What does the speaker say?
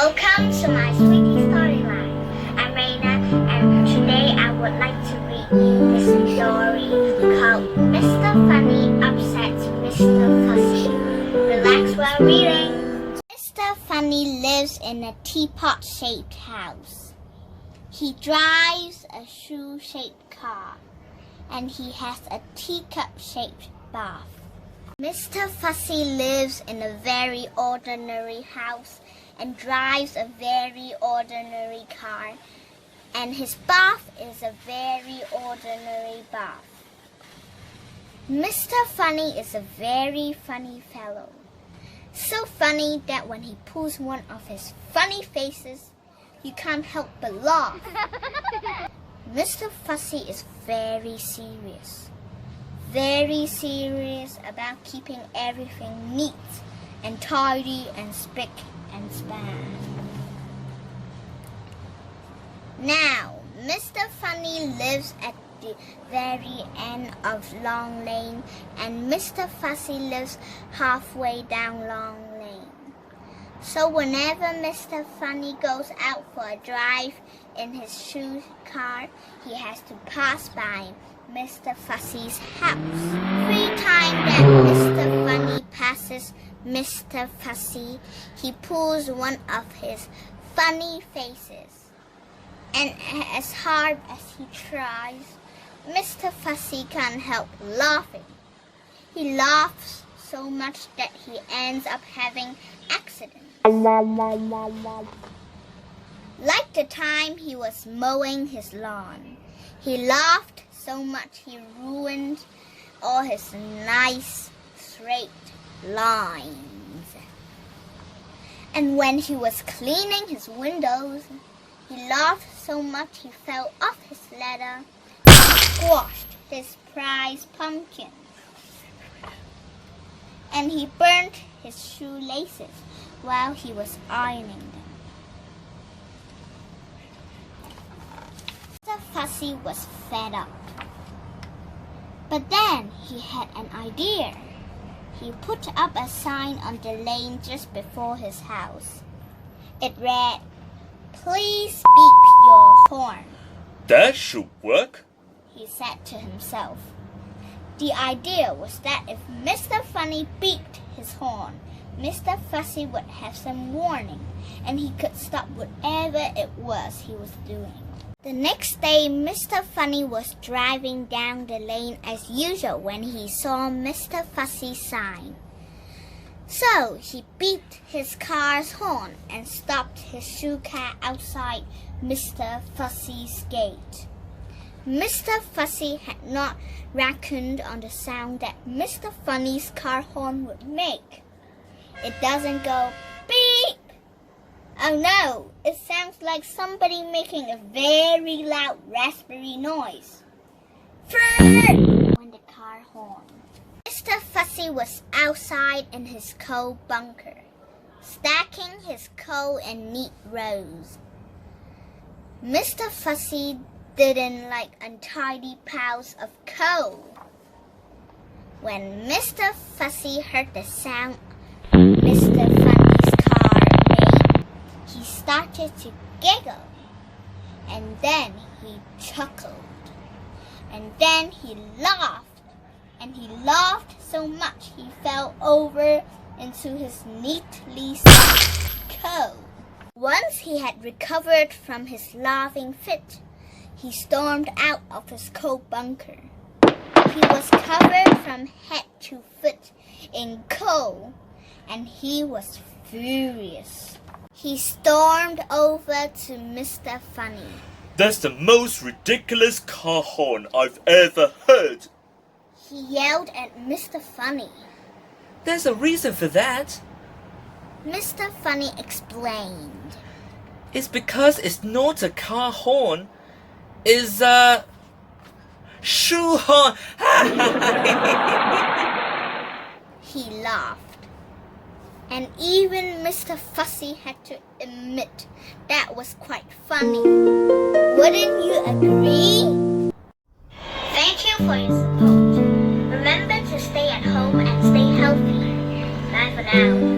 Welcome to my sweetie Storyland. I'm Reyna, and today I would like to read you this story called Mr. Funny Upsets Mr. Fussy. Relax while reading. Mr. Funny lives in a teapot-shaped house. He drives a shoe-shaped car, and he has a teacup-shaped bath. Mr. Fussy lives in a very ordinary house and drives a very ordinary car, and his bath is a very ordinary bath. Mr. Funny is a very funny fellow, so funny that when he pulls one of his funny faces, you can't help but laugh. Mr. Fussy is very serious about keeping everything neat and tidy and spick and span. Now, Mr. Funny lives at the very end of Long Lane, and Mr. Fussy lives halfway down Long Lane. So whenever Mr. Funny goes out for a drive in his shoe car, he has to pass by Mr. Fussy's house. Every time that Mr. Funny passes Mr. Fussy, he pulls one of his funny faces. And as hard as he tries, Mr. Fussy can't help laughing. He laughs so much that he ends up having accidents. Like the time he was mowing his lawn. He laughed so much he ruined all his nice straight lines. And when he was cleaning his windows, he laughed so much he fell off his ladder and squashed his prize pumpkin. And he burnt his shoelaces while he was ironing them. Mr. Fussy was fed up. But then he had an idea. He put up a sign on the lane just before his house. It read, "Please beep your horn." That should work, he said to himself. The idea was that if Mr. Funny beeped his horn, Mr. Fussy would have some warning, and he could stop whatever it was he was doing. The next day, Mr. Funny was driving down the lane as usual when he saw Mr. Fussy's sign. So he beeped his car's horn and stopped his shoe car outside Mr. Fussy's gate. Mr. Fussy had not reckoned on the sound that Mr. Funny's car horn would make. It doesn't go beep. Oh no, it sounds like somebody making a very loud raspberry noise. Frrrr! Went the car horn. Mr. Fussy was outside in his coal bunker, stacking his coal in neat rows. Mr. Fussy didn't like untidy piles of coal. When Mr. Fussy heard the sound Mr. Funny's car made, he started to giggle, and then he chuckled, and then he laughed, and he laughed so much he fell over into his neatly stacked coal. Once he had recovered from his laughing fit, he stormed out of his coal bunker. He was covered from head to foot in coal, and he was furious. He stormed over to Mr. Funny. That's the most ridiculous car horn I've ever heard. He yelled at Mr. Funny. There's a reason for that. Mr. Funny explained. It's because it's not a car horn. It's a shoe horn. He laughed. And even Mr. Fussy had to admit that was quite funny. Wouldn't you agree? Thank you for your support. Remember to stay at home and stay healthy. Bye for now.